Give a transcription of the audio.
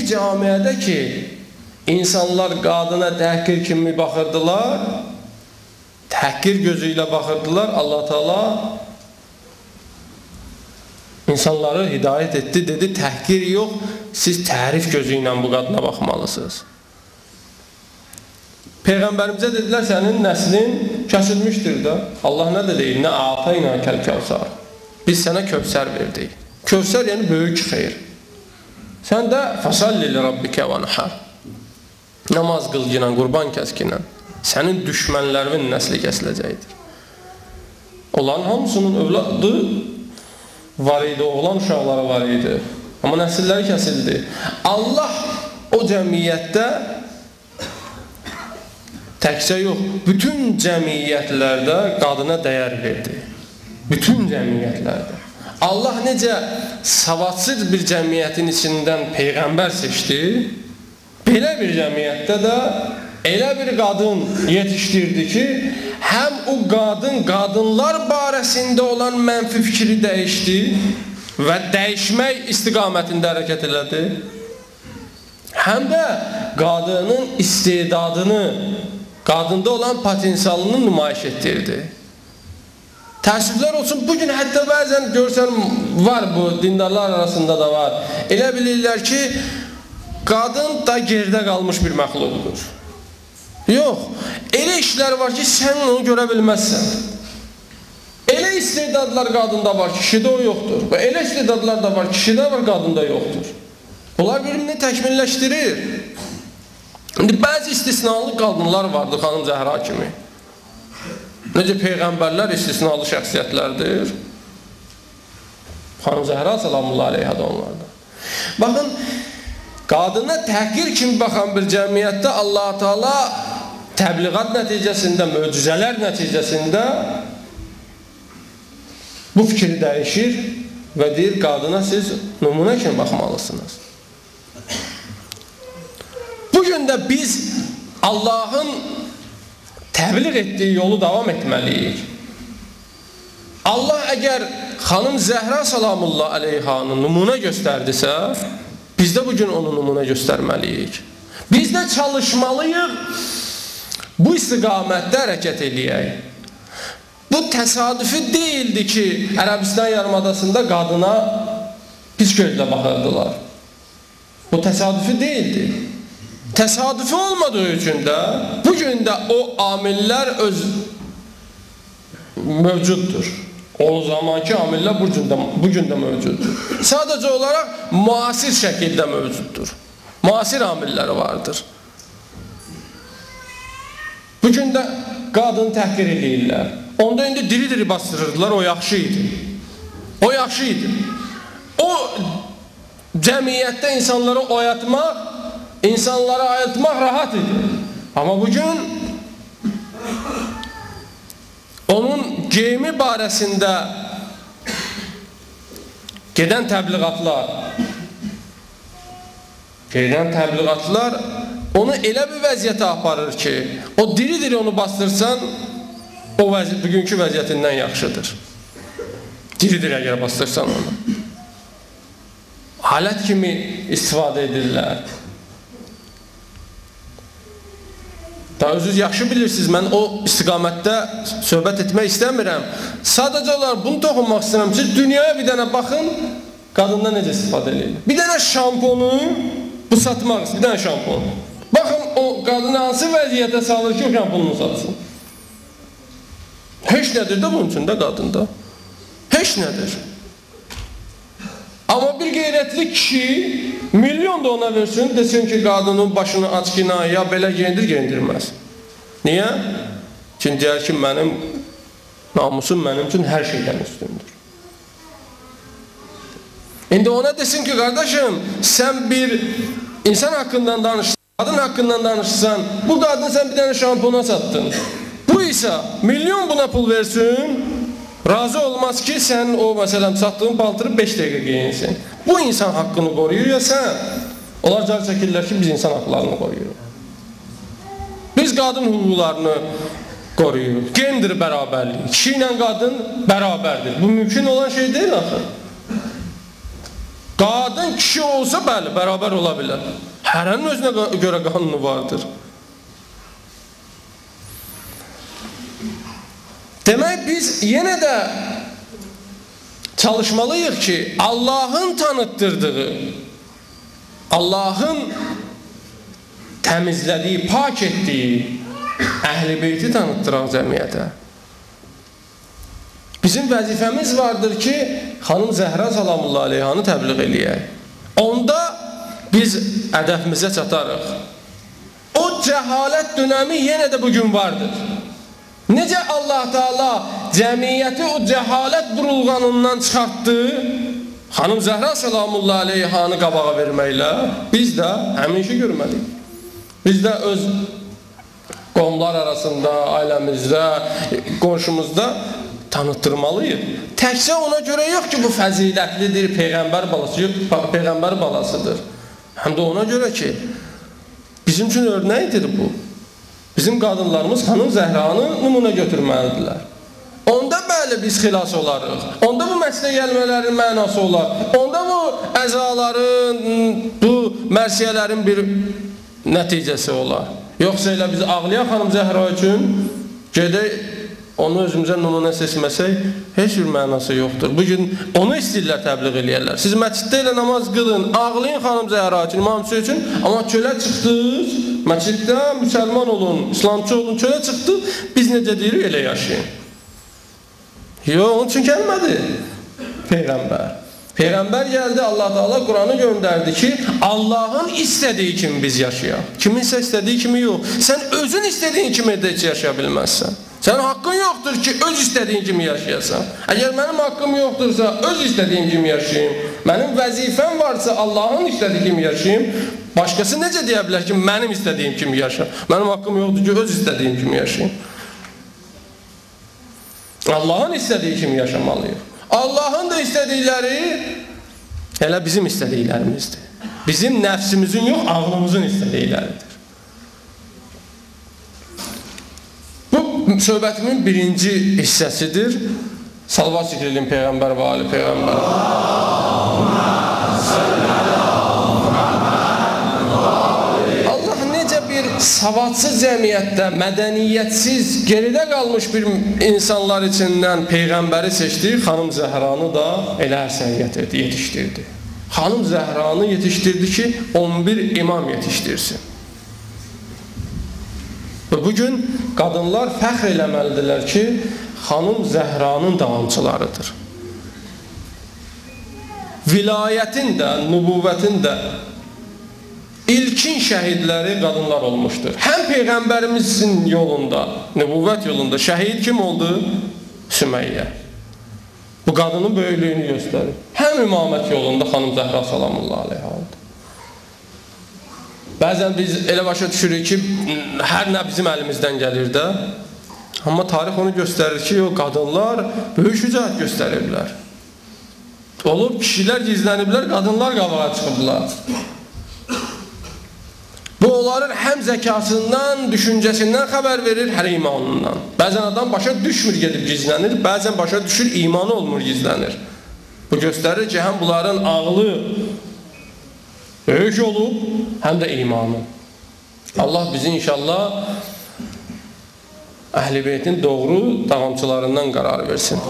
bir camiədə ki, insanlar qadına təhqir kimi baxırdılar, təhqir gözü ilə baxırdılar, Allah Teala insanları hidayət etdi, dedi, təhqir yox, siz tərif gözü ilə bu qadına baxmalısınız. Peyğəmbərimizə dedilər, sənin nəslin kəsilmişdir də. Allah nə də deyir? Nə ətəynə kəl-kəvsər. Biz sənə Kövsər verdik. Kövsər yəni böyük xeyir. Sən də fəsalli li rabbikə və nəhər. Namaz qılgınla, qurban kəskinlə. Sənin düşmənlərinin nəsli kəsiləcəkdir. Onların hamısının övladı var idi, oğlan uşaqları var idi. Amma nəsilləri kəsildi. Allah o cəmiyyətdə təkcə yox, bütün cəmiyyətlərdə qadına dəyər verdi. Bütün cəmiyyətlərdə. Allah necə savadsız bir cəmiyyətin içindən Peyğəmbər seçdi, belə bir cəmiyyətdə də elə bir qadın yetişdirdi ki, həm o qadınlar barəsində olan mənfi fikri dəyişdi və dəyişmək istiqamətində hərəkət elədi, həm də qadının istedadını, qadında olan potensialını nümayiş etdirdi. Təəssüflər olsun, bugün hətta bəzən görsən, var bu, dindarlar arasında da var. Elə bilirlər ki, qadın da gerdə qalmış bir məxluqdur. Yox, elə işlər var ki, sən onu görə bilməzsən. Elə istedadlar qadında var, kişidə o yoxdur. Və elə istedadlar da var, kişidə var, qadında yoxdur. Bunlar birini təkmilləşdirir. İndi bəzi istisnalı qadınlar vardır, xanım Zəhra kimi. Necə Peyğəmbərlər istisnalı şəxsiyyətlərdir. Xanım Zəhra salamullah aleyhə də onlardan. Baxın, qadına təhqir kimi baxan bir cəmiyyətdə Allah Teala təbliğat nəticəsində, möcüzələr nəticəsində bu fikri dəyişir və deyir, qadına siz nümunə kimi baxmalısınız. Bugün də biz Allahın təbliğ etdiyi yolu davam etməliyik. Allah əgər xanım Zəhra salamullah aleyhanı nümunə göstərdisə, biz də bugün onu nümunə göstərməliyik. Biz də çalışmalıyıq, bu istiqamətdə hərəkət eləyək. Bu təsadüfi deyildi ki, Ərəbistan yarımadasında qadına pis gözlə baxırdılar. Bu təsadüfi deyildi. Təsadüfi olmadığı üçün də bugün də o amillər mövcuddur. O zamanki amillər bugün də mövcuddur. Sadəcə olaraq müasir şəkildə mövcuddur. Müasir amilləri vardır. Bugün də qadını təhqir edirlər. Onda indi diri-diri bastırırdılar, o yaxşı idi. O yaxşı idi. O cəmiyyətdə insanları oyatmaq, insanlara ayıltmaq rahat idi. Amma bugün onun geyimi barəsində gedən təbliğatlar onu elə bir vəziyyətə aparır ki, o diri-diri onu bastırsan, o bugünkü vəziyyətindən yaxşıdır. Diri-diri əgər bastırsan onu. Alət kimi istifadə edirlər. Da özünüz yaxşı bilirsiniz, mən o istiqamətdə söhbət etmək istəmirəm. Sadəcə olaraq bunu toxunmaq istəyirəm. Siz dünyaya bir dənə baxın, qadından necə istifadə edirlər. Bir dənə şamponu, bu satmaq istəyir, bir dənə şampon. Baxın, o qadını hansı vəziyyətə salır ki, o şamponunu satsın. Heç nədir də bunun üçün də qadında. Heç nədir. Amma bir qeyrətli kişi milyon da ona versin, desin ki, qadının başını aç ki, ya belə geyindirməz. Niyə? Çünki deyər ki, mənim namusum mənim üçün hər şeydən üstündür. İndi ona desin ki, qardaşım, sən bir insan haqqından danışsan, qadın haqqından danışsan, bu qadını sən bir dənə şampona satdın. Bu isə milyon buna pul versin, razı olmaz ki, sən o, məsələn, satdığın paltırı 5 dəqiqə geyinsin. Bu insan haqqını qoruyur ya sən? Onlar car çəkirlər ki, biz insan haqlarını qoruyuruq. Biz qadın hüquqlarını qoruyuruq. Gender bərabərliyi. Kişi ilə qadın bərabərdir. Bu mümkün olan şey deyil axı. Qadın kişi olsa bəli, bərabər ola bilər. Hərənin özünə görə qanunu vardır. Demək biz yenə də çalışmalıyıq ki, Allahın tanıttırdığı, Allahın təmizlədiyi, pak etdiyi Əhl-i Beyti tanıtdıraq cəmiyyətə. Bizim vəzifəmiz vardır ki, xanım Zəhra salamullah aleyhanı təbliğ eləyək. Onda biz hədəfimizə çatarıq. O cəhalət dönəmi yenə də bugün vardır. Necə Allah Teala cəmiyyəti o cəhalət burulğanından çıxartdı, xanım Zəhra salamullah aleyhanı qabağa verməklə biz də həmin işi görmədik. Biz də öz qonlar arasında, ailəmizdə, qonşumuzda tanıtdırmalıyıq. Təkcə ona görə yox ki, bu fəzilətlidir, Peyğəmbər balasıdır. Həm də ona görə ki, bizim üçün örnəkdir bu. Bizim qadınlarımız xanım Zəhranı nümunə götürməlidirlər. Onda bəli biz xilas olarıq. Onda bu məsələ gəlmələrin mənası olar. Onda bu əzaların, bu mərsiyələrin bir nəticəsi olar. Yoxsa elə biz ağlayan xanım Zəhra üçün gedək onu özümüzə nümunə seçməsək heç bir mənası yoxdur. Bugün onu istəyirlər, təbliğ eləyərlər. Siz məsciddə ilə namaz qılın, ağlayın xanım Zəhra üçün, İmam Hüseyin üçün, amma çölə çıxdınız, məsciddə müsəlman olun, İslamçı olun, çölə çıxdınız, biz necə deyirik, elə yaşayın. Yox, onun üçün gəlmədi Peyğəmbər. Peyğəmbər gəldi, Allah Teala Quranı göndərdi ki, Allahın istədiyi kimi biz yaşayaq. Kiminsə istədiyi kimi yox. Sən özün istədiyin kimi də heç yaşaya bilməzsən. Sənin haqqın yoxdur ki, öz istədiyin kimi yaşayasan. Əgər mənim haqqım yoxdursa, öz istədiyim kimi yaşayayım. Mənim vəzifəm varsa, Allahın istədiyi kimi yaşayayım. Başqası necə deyə bilər ki, mənim istədiyim kimi yaşa? Mənim haqqım yoxdur ki, öz istədiyim kimi yaşayayım. Allahın istədiyi kimi yaşamalıyıq. Allahın da istədikləri elə bizim istədiklərimizdir. Bizim nəfsimizin yox, ağlımızın istədikləridir. Bu söhbətimin birinci hissəsidir. Salavat zikr edin Peyğəmbər və Ali Peyğəmbər. Allah necə bir savadsız cəmiyyətdə, mədəniyyətsiz, geridə qalmış bir insanlar içindən Peyğəmbəri seçdi, xanım Zəhranı da elə ərsəniyyət etdi, yetişdirdi. Xanım Zəhranı yetişdirdi ki, 11 imam yetişdirsin. Və bugün qadınlar fəxr eləməlidirlər ki, xanım Zəhranın davamçılarıdır. Vilayətin də, nübüvvətin də ilkin şəhidləri qadınlar olmuşdur. Həm Peyğəmbərimizin yolunda, nübüvvət yolunda şəhid kim oldu? Sümeyyə. Bu qadının böyüklüyünü göstərir. Həm imamət yolunda xanım Zəhra salamullah aleyha oldu. Bəzən biz elə başa düşürük ki, hər nə bizim əlimizdən gəlir də. Amma tarix onu göstərir ki, o qadınlar böyük şücaət göstəriblər. Olub kişilər gizləniblər, qadınlar qabağa çıxıblar. Bu onların həm zəkasından, düşüncəsindən xəbər verir, hər imanından. Bəzən adam başa düşmür, gedib gizlənir, bəzən başa düşür, imanı olmur, gizlənir. Bu göstərir ki, həm bunların ağlı böyük olub, həm də imanı. Allah bizi inşallah Əhl-i Beytin doğru davamçılarından qərar versin.